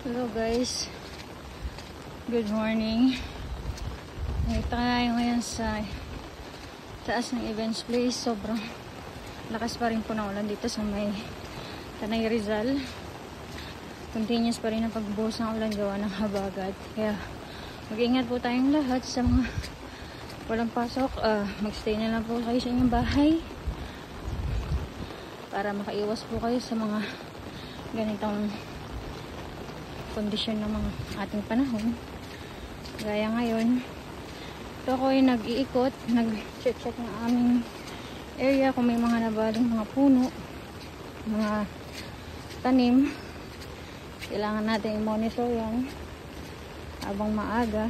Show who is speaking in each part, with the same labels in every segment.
Speaker 1: Hello guys, good morning. Nakita tayo ngayon sa taas ng events place. Sobrang lakas pa rin po ng ulan dito sa may Tanay Rizal. Continuous pa rin ang pagbuhos ng ulan gawa ng habagat. Kaya mag-ingat po tayong lahat sa mga walang pasok. Magstay na lang po kayo sa inyong bahay para makaiwas po kayo sa mga ganitong kondisyon ng mga ating panahon. Gaya ngayon, ito ako ay nag-iikot, nag-check ng aming area kung may mga nabaling mga puno, mga tanim. Kailangan natin i-monitor yan habang maaga.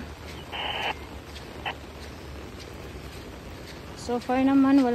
Speaker 1: So far naman wala